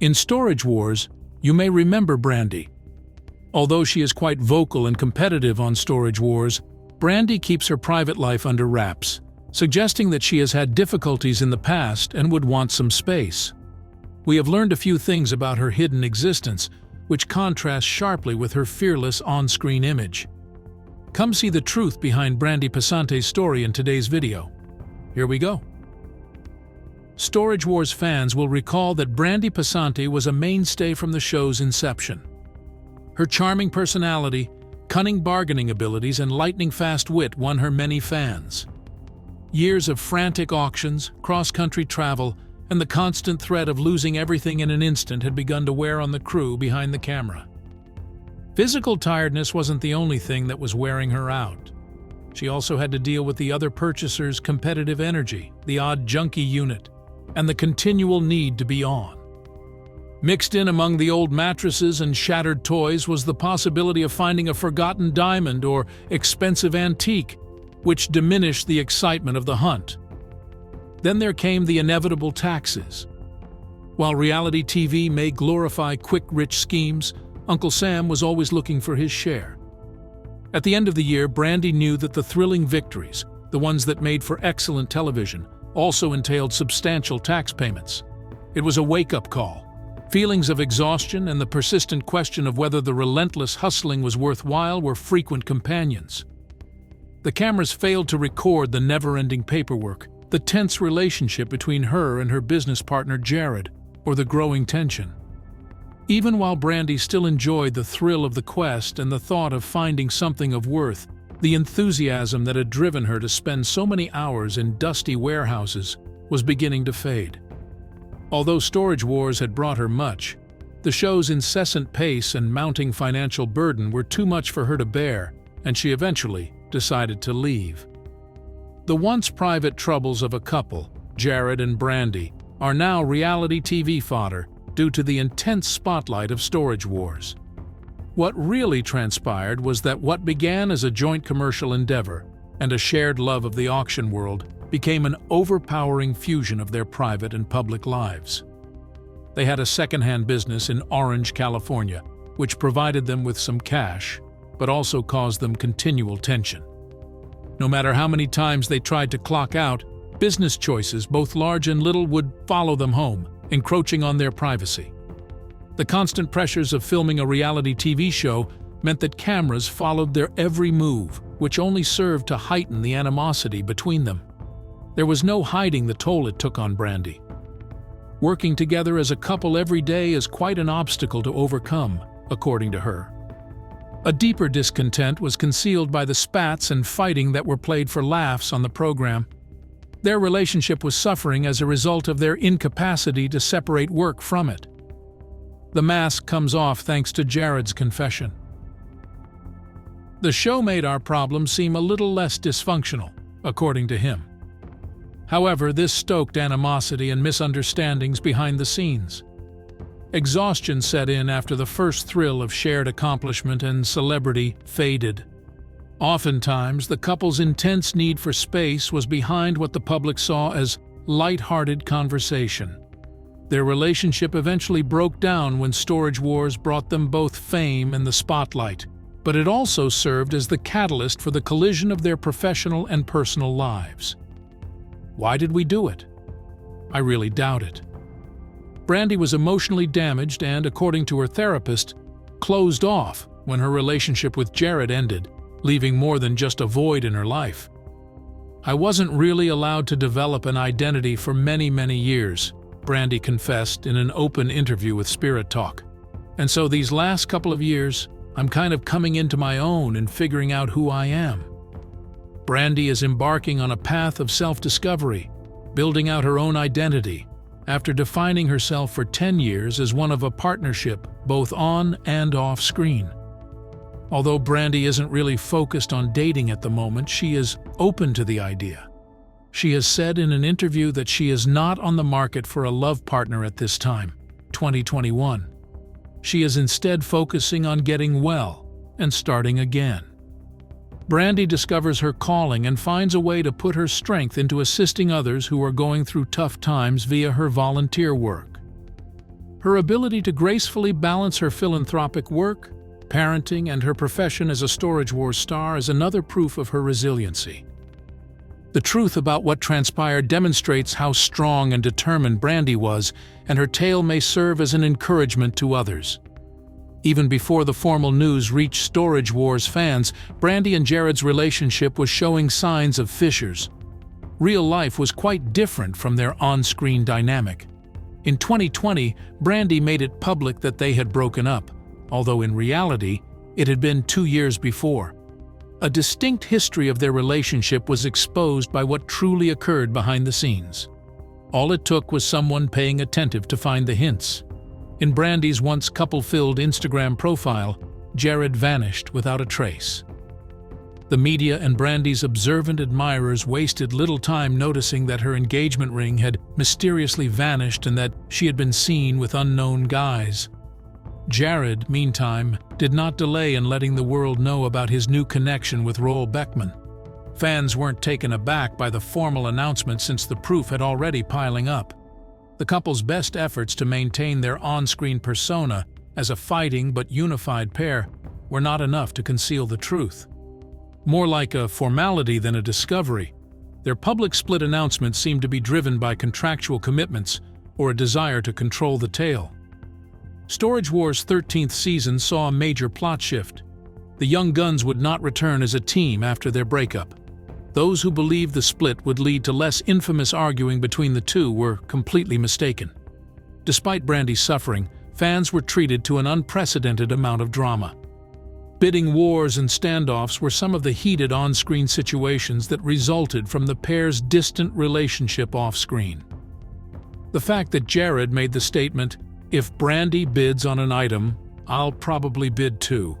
In Storage Wars, you may remember Brandi. Although she is quite vocal and competitive on Storage Wars, Brandi keeps her private life under wraps, suggesting that she has had difficulties in the past and would want some space. We have learned a few things about her hidden existence, which contrasts sharply with her fearless on-screen image. Come see the truth behind Brandi Passante's story in today's video. Here we go. Storage Wars fans will recall that Brandi Passante was a mainstay from the show's inception. Her charming personality, cunning bargaining abilities, and lightning-fast wit won her many fans. Years of frantic auctions, cross-country travel, and the constant threat of losing everything in an instant had begun to wear on the crew behind the camera. Physical tiredness wasn't the only thing that was wearing her out. She also had to deal with the other purchasers' competitive energy, the odd junkie unit, and the continual need to be on. Mixed in among the old mattresses and shattered toys was the possibility of finding a forgotten diamond or expensive antique, which diminished the excitement of the hunt. Then there came the inevitable taxes. While reality TV may glorify quick, rich schemes, Uncle Sam was always looking for his share. At the end of the year, Brandi knew that the thrilling victories, the ones that made for excellent television, also entailed substantial tax payments. It was a wake-up call. Feelings of exhaustion and the persistent question of whether the relentless hustling was worthwhile were frequent companions. The cameras failed to record the never-ending paperwork, the tense relationship between her and her business partner Jared, or the growing tension. Even while Brandi still enjoyed the thrill of the quest and the thought of finding something of worth, the enthusiasm that had driven her to spend so many hours in dusty warehouses was beginning to fade. Although Storage Wars had brought her much, the show's incessant pace and mounting financial burden were too much for her to bear, and she eventually decided to leave. The once private troubles of a couple, Jared and Brandi, are now reality TV fodder due to the intense spotlight of Storage Wars. What really transpired was that what began as a joint commercial endeavor and a shared love of the auction world became an overpowering fusion of their private and public lives. They had a second-hand business in Orange, California, which provided them with some cash, but also caused them continual tension. No matter how many times they tried to clock out, business choices, both large and little, would follow them home, encroaching on their privacy. The constant pressures of filming a reality TV show meant that cameras followed their every move, which only served to heighten the animosity between them. There was no hiding the toll it took on Brandi. Working together as a couple every day is quite an obstacle to overcome, according to her. A deeper discontent was concealed by the spats and fighting that were played for laughs on the program. Their relationship was suffering as a result of their incapacity to separate work from it. The mask comes off thanks to Jared's confession. The show made our problem seem a little less dysfunctional, according to him. However, this stoked animosity and misunderstandings behind the scenes. Exhaustion set in after the first thrill of shared accomplishment and celebrity faded. Oftentimes, the couple's intense need for space was behind what the public saw as light-hearted conversation. Their relationship eventually broke down when Storage Wars brought them both fame and the spotlight, but it also served as the catalyst for the collision of their professional and personal lives. Why did we do it? I really doubt it. Brandi was emotionally damaged and, according to her therapist, closed off when her relationship with Jared ended, leaving more than just a void in her life. I wasn't really allowed to develop an identity for many, many years, Brandi confessed in an open interview with Spirit Talk. And so these last couple of years, I'm kind of coming into my own and figuring out who I am. Brandi is embarking on a path of self-discovery, building out her own identity, after defining herself for 10 years as one of a partnership both on and off screen. Although Brandi isn't really focused on dating at the moment, she is open to the idea. She has said in an interview that she is not on the market for a love partner at this time, 2021. She is instead focusing on getting well and starting again. Brandi discovers her calling and finds a way to put her strength into assisting others who are going through tough times via her volunteer work. Her ability to gracefully balance her philanthropic work, parenting, and her profession as a Storage Wars star is another proof of her resiliency. The truth about what transpired demonstrates how strong and determined Brandi was, and her tale may serve as an encouragement to others. Even before the formal news reached Storage Wars fans, Brandi and Jared's relationship was showing signs of fissures. Real life was quite different from their on-screen dynamic. In 2020, Brandi made it public that they had broken up, although in reality, it had been 2 years before. A distinct history of their relationship was exposed by what truly occurred behind the scenes. All it took was someone paying attentive to find the hints. In Brandi's once couple-filled Instagram profile, Jared vanished without a trace. The media and Brandi's observant admirers wasted little time noticing that her engagement ring had mysteriously vanished and that she had been seen with unknown guys. Jared, meantime, did not delay in letting the world know about his new connection with Roel Beckman. Fans weren't taken aback by the formal announcement since the proof had already piling up. The couple's best efforts to maintain their on-screen persona as a fighting but unified pair were not enough to conceal the truth. More like a formality than a discovery, their public split announcement seemed to be driven by contractual commitments or a desire to control the tale. Storage Wars' 13th season saw a major plot shift. The Young Guns would not return as a team after their breakup. Those who believed the split would lead to less infamous arguing between the two were completely mistaken. Despite Brandi's suffering, fans were treated to an unprecedented amount of drama. Bidding wars and standoffs were some of the heated on-screen situations that resulted from the pair's distant relationship off-screen. The fact that Jared made the statement, "If Brandi bids on an item, I'll probably bid too,"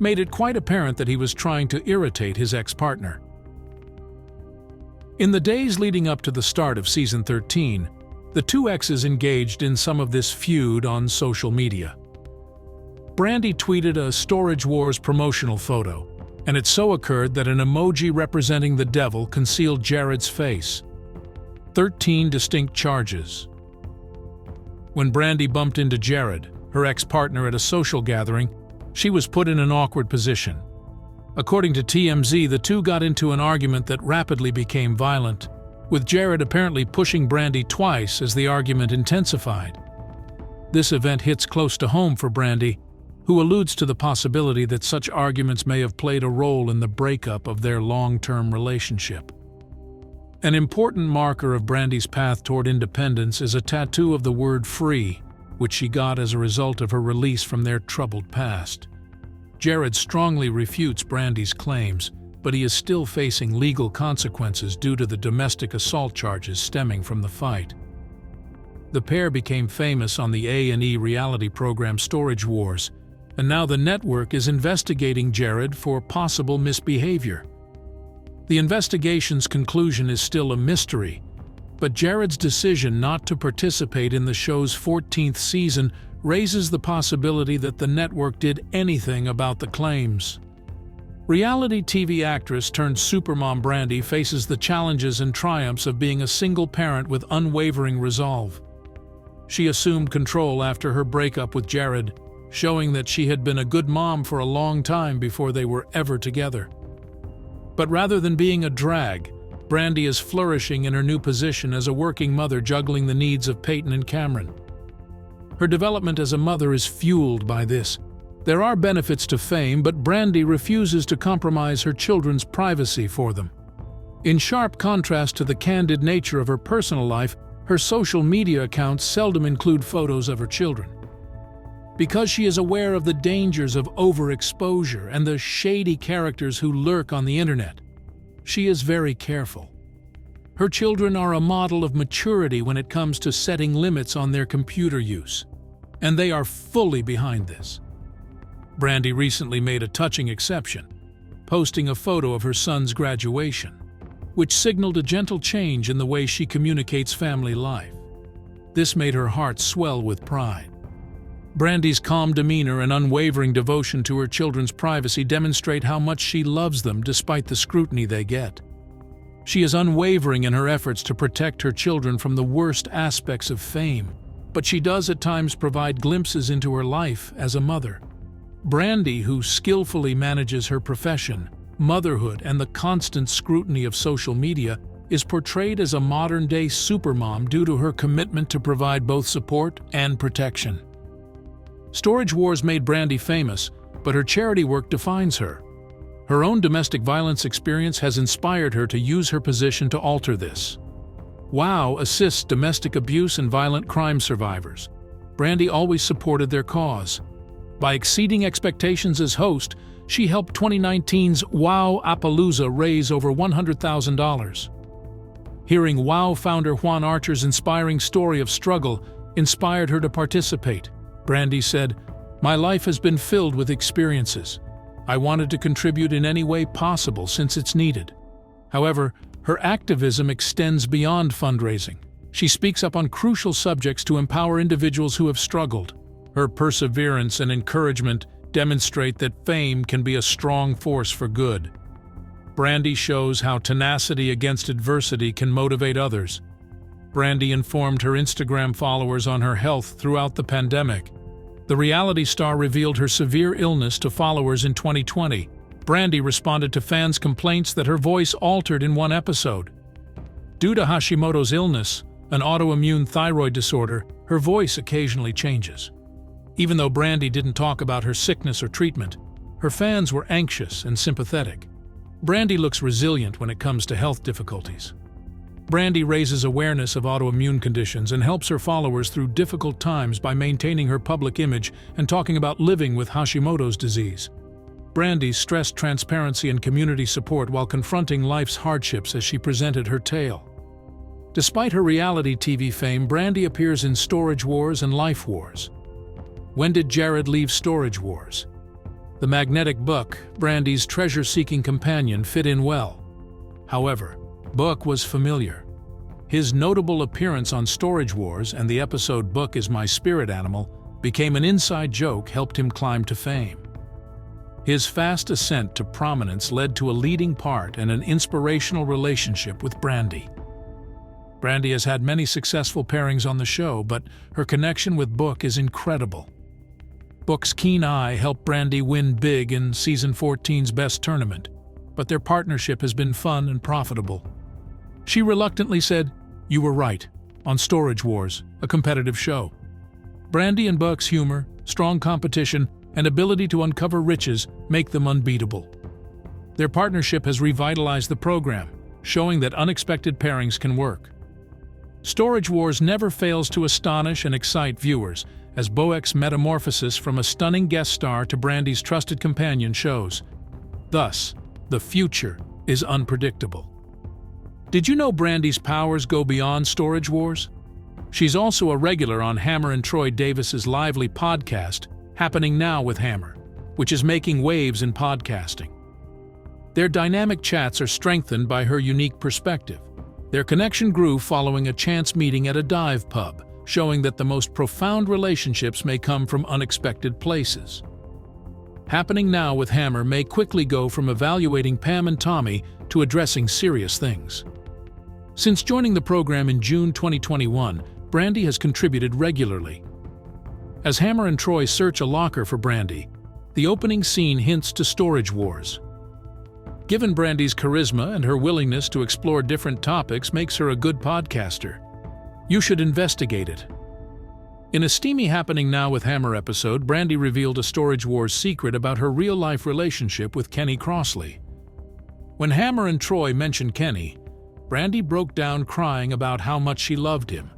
made it quite apparent that he was trying to irritate his ex-partner. In the days leading up to the start of Season 13, the two exes engaged in some of this feud on social media. Brandi tweeted a Storage Wars promotional photo, and it so occurred that an emoji representing the devil concealed Jared's face. 13 distinct charges. When Brandi bumped into Jared, her ex-partner, at a social gathering, she was put in an awkward position. According to TMZ, the two got into an argument that rapidly became violent, with Jared apparently pushing Brandi twice as the argument intensified. This event hits close to home for Brandi, who alludes to the possibility that such arguments may have played a role in the breakup of their long-term relationship. An important marker of Brandi's path toward independence is a tattoo of the word free, which she got as a result of her release from their troubled past. Jared strongly refutes Brandi's claims, but he is still facing legal consequences due to the domestic assault charges stemming from the fight. The pair became famous on the A&E reality program Storage Wars, and now the network is investigating Jared for possible misbehavior. The investigation's conclusion is still a mystery, but Jared's decision not to participate in the show's 14th season raises the possibility that the network did anything about the claims. Reality TV actress turned supermom Brandi faces the challenges and triumphs of being a single parent with unwavering resolve. She assumed control after her breakup with Jared, showing that she had been a good mom for a long time before they were ever together. But rather than being a drag, Brandi is flourishing in her new position as a working mother juggling the needs of Peyton and Cameron. Her development as a mother is fueled by this. There are benefits to fame, but Brandi refuses to compromise her children's privacy for them. In sharp contrast to the candid nature of her personal life, her social media accounts seldom include photos of her children. Because she is aware of the dangers of overexposure and the shady characters who lurk on the internet, she is very careful. Her children are a model of maturity when it comes to setting limits on their computer use, and they are fully behind this. Brandi recently made a touching exception, posting a photo of her son's graduation, which signaled a gentle change in the way she communicates family life. This made her heart swell with pride. Brandi's calm demeanor and unwavering devotion to her children's privacy demonstrate how much she loves them despite the scrutiny they get. She is unwavering in her efforts to protect her children from the worst aspects of fame, but she does at times provide glimpses into her life as a mother. Brandi, who skillfully manages her profession, motherhood, and the constant scrutiny of social media, is portrayed as a modern-day supermom due to her commitment to provide both support and protection. Storage Wars made Brandi famous, but her charity work defines her. Her own domestic violence experience has inspired her to use her position to alter this. WOW assists domestic abuse and violent crime survivors. Brandi always supported their cause. By exceeding expectations as host, she helped 2019's WOW Appaloosa raise over $100,000. Hearing WOW founder Juan Archer's inspiring story of struggle inspired her to participate. Brandi said, "My life has been filled with experiences. I wanted to contribute in any way possible since it's needed." However, her activism extends beyond fundraising. She speaks up on crucial subjects to empower individuals who have struggled. Her perseverance and encouragement demonstrate that fame can be a strong force for good. Brandi shows how tenacity against adversity can motivate others. Brandi informed her Instagram followers on her health throughout the pandemic. The reality star revealed her severe illness to followers in 2020. Brandi responded to fans' complaints that her voice altered in one episode. Due to Hashimoto's illness, an autoimmune thyroid disorder, her voice occasionally changes. Even though Brandi didn't talk about her sickness or treatment, her fans were anxious and sympathetic. Brandi looks resilient when it comes to health difficulties. Brandi raises awareness of autoimmune conditions and helps her followers through difficult times by maintaining her public image and talking about living with Hashimoto's disease. Brandi stressed transparency and community support while confronting life's hardships as she presented her tale. Despite her reality TV fame, Brandi appears in Storage Wars and Life Wars. When did Jared leave Storage Wars? The magnetic Book, Brandi's treasure-seeking companion, fit in well. However, Book was familiar. His notable appearance on Storage Wars and the episode "Book is My Spirit Animal" became an inside joke helped him climb to fame. His fast ascent to prominence led to a leading part and an inspirational relationship with Brandi. Brandi has had many successful pairings on the show, but her connection with Book is incredible. Book's keen eye helped Brandi win big in Season 14's Best Tournament, but their partnership has been fun and profitable. She reluctantly said, "You were right," on Storage Wars, a competitive show. Brandi and Book's humor, strong competition, and ability to uncover riches make them unbeatable. Their partnership has revitalized the program, showing that unexpected pairings can work. Storage Wars never fails to astonish and excite viewers, as Boek's metamorphosis from a stunning guest star to Brandi's trusted companion shows. Thus, the future is unpredictable. Did you know Brandi's powers go beyond Storage Wars? She's also a regular on Hammer and Troy Davis's lively podcast, Happening Now with Hammer, which is making waves in podcasting. Their dynamic chats are strengthened by her unique perspective. Their connection grew following a chance meeting at a dive pub, showing that the most profound relationships may come from unexpected places. Happening Now with Hammer may quickly go from evaluating Pam and Tommy to addressing serious things. Since joining the program in June 2021, Brandi has contributed regularly. As Hammer and Troy search a locker for Brandi, the opening scene hints to Storage Wars. Given Brandi's charisma and her willingness to explore different topics makes her a good podcaster. You should investigate it. In a steamy Happening Now with Hammer episode, Brandi revealed a Storage Wars secret about her real-life relationship with Kenny Crossley. When Hammer and Troy mentioned Kenny, Brandi broke down crying about how much she loved him.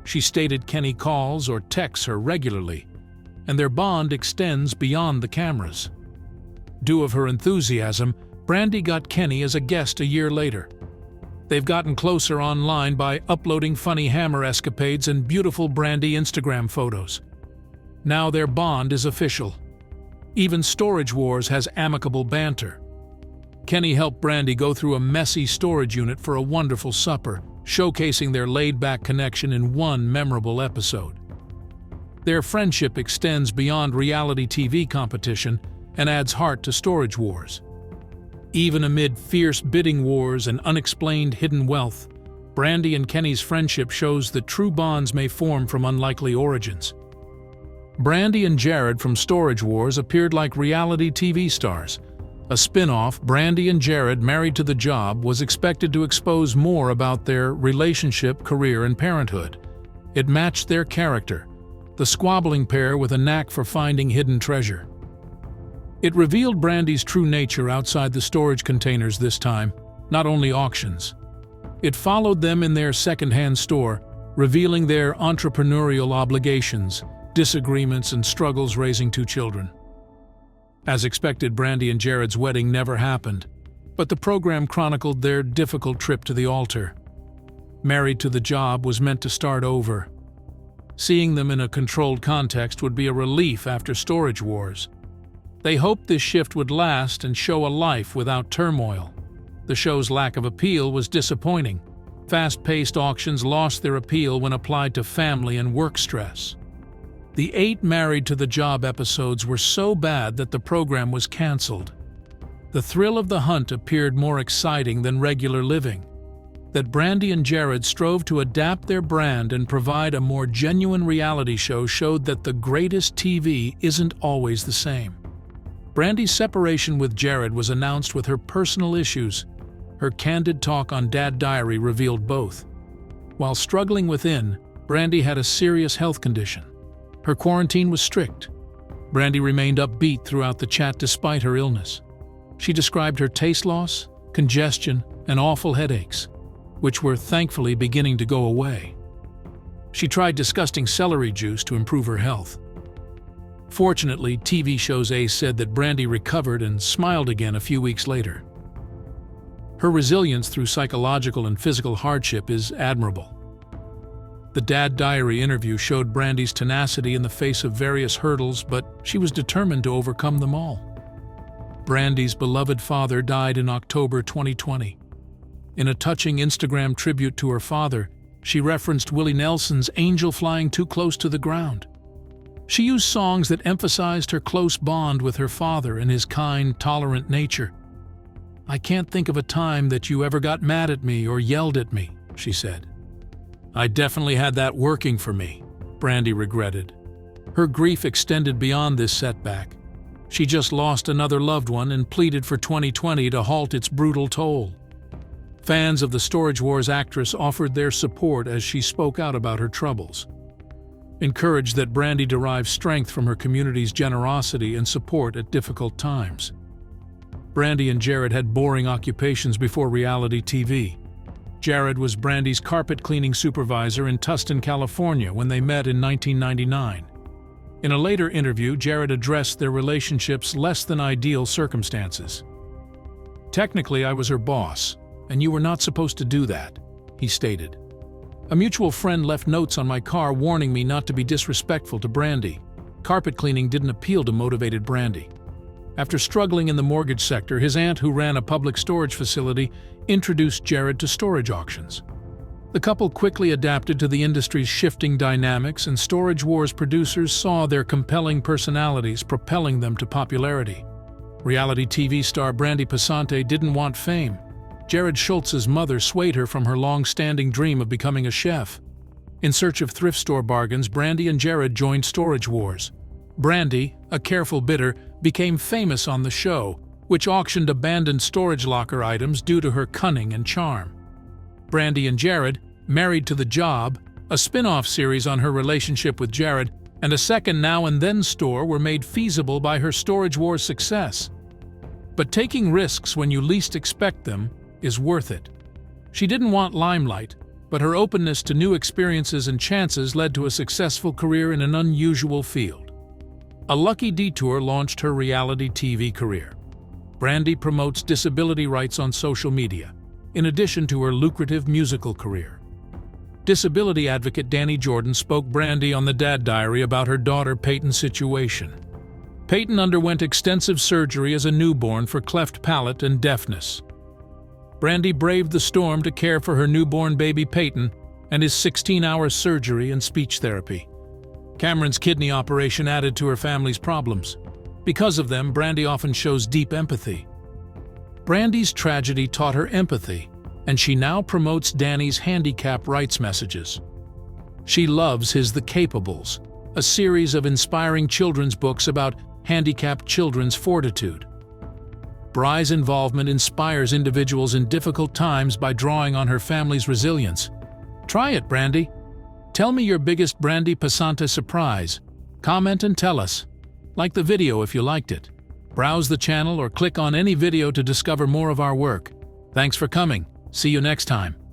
She stated Kenny calls or texts her regularly, and their bond extends beyond the cameras. Due of her enthusiasm, Brandi got Kenny as a guest a year later. They've gotten closer online by uploading funny Hammer escapades and beautiful Brandi Instagram photos. Now their bond is official. Even Storage Wars has amicable banter. Kenny helped Brandi go through a messy storage unit for a wonderful supper, showcasing their laid-back connection in one memorable episode. Their friendship extends beyond reality TV competition and adds heart to Storage Wars. Even amid fierce bidding wars and unexplained hidden wealth, Brandi and Kenny's friendship shows that true bonds may form from unlikely origins. Brandi and Jared from Storage Wars appeared like reality TV stars. A spin-off, Brandi and Jared Married to the Job, was expected to expose more about their relationship, career, and parenthood. It matched their character, the squabbling pair with a knack for finding hidden treasure. It revealed Brandi's true nature outside the storage containers this time, not only auctions. It followed them in their second-hand store, revealing their entrepreneurial obligations, disagreements, and struggles raising two children. As expected, Brandi and Jared's wedding never happened, but the program chronicled their difficult trip to the altar. Married to the Job was meant to start over. Seeing them in a controlled context would be a relief after Storage Wars. They hoped this shift would last and show a life without turmoil. The show's lack of appeal was disappointing. Fast-paced auctions lost their appeal when applied to family and work stress. The 8 Married to the Job episodes were so bad that the program was canceled. The thrill of the hunt appeared more exciting than regular living. That Brandi and Jared strove to adapt their brand and provide a more genuine reality show showed that the greatest TV isn't always the same. Brandi's separation with Jared was announced with her personal issues. Her candid talk on Dad Diary revealed both. While struggling within, Brandi had a serious health condition. Her quarantine was strict. Brandi remained upbeat throughout the chat despite her illness. She described her taste loss, congestion, and awful headaches, which were thankfully beginning to go away. She tried disgusting celery juice to improve her health. Fortunately, TV show's Ace said that Brandi recovered and smiled again a few weeks later. Her resilience through psychological and physical hardship is admirable. The Dad Diary interview showed Brandi's tenacity in the face of various hurdles, but she was determined to overcome them all. Brandi's beloved father died in October 2020. In a touching Instagram tribute to her father, she referenced Willie Nelson's "Angel Flying Too Close to the Ground." She used songs that emphasized her close bond with her father and his kind, tolerant nature. "I can't think of a time that you ever got mad at me or yelled at me," she said. "I definitely had that working for me," Brandi regretted. Her grief extended beyond this setback. She just lost another loved one and pleaded for 2020 to halt its brutal toll. Fans of the Storage Wars actress offered their support as she spoke out about her troubles. Encouraged that Brandi derives strength from her community's generosity and support at difficult times. Brandi and Jared had boring occupations before reality TV. Jared was Brandi's carpet cleaning supervisor in Tustin, California when they met in 1999. In a later interview, Jared addressed their relationship's less-than-ideal circumstances. "Technically, I was her boss, and you were not supposed to do that," he stated. "A mutual friend left notes on my car warning me not to be disrespectful to Brandi. Carpet cleaning didn't appeal to motivated Brandi." After struggling in the mortgage sector, his aunt, who ran a public storage facility, introduced Jared to storage auctions. The couple quickly adapted to the industry's shifting dynamics, and Storage Wars producers saw their compelling personalities propelling them to popularity. Reality TV star Brandi Passante didn't want fame. Jared Schultz's mother swayed her from her long-standing dream of becoming a chef. In search of thrift store bargains, Brandi and Jared joined Storage Wars. Brandi, a careful bidder, became famous on the show, which auctioned abandoned storage locker items due to her cunning and charm. Brandi and Jared, Married to the Job, a spin-off series on her relationship with Jared, and a second Now and Then store were made feasible by her Storage Wars success. But taking risks when you least expect them is worth it. She didn't want limelight, but her openness to new experiences and chances led to a successful career in an unusual field. A lucky detour launched her reality TV career. Brandi promotes disability rights on social media, in addition to her lucrative musical career. Disability advocate Danny Jordan spoke Brandi on the Dad Diary about her daughter Peyton's situation. Peyton underwent extensive surgery as a newborn for cleft palate and deafness. Brandi braved the storm to care for her newborn baby Peyton and his 16-hour surgery and speech therapy. Cameron's kidney operation added to her family's problems. Because of them, Brandi often shows deep empathy. Brandi's tragedy taught her empathy, and she now promotes Danny's handicap rights messages. She loves his The Capables, a series of inspiring children's books about handicapped children's fortitude. Bri's involvement inspires individuals in difficult times by drawing on her family's resilience. Try it, Brandi. Tell me your biggest Brandi Passante surprise. Comment and tell us. Like the video if you liked it. Browse the channel or click on any video to discover more of our work. Thanks for coming. See you next time.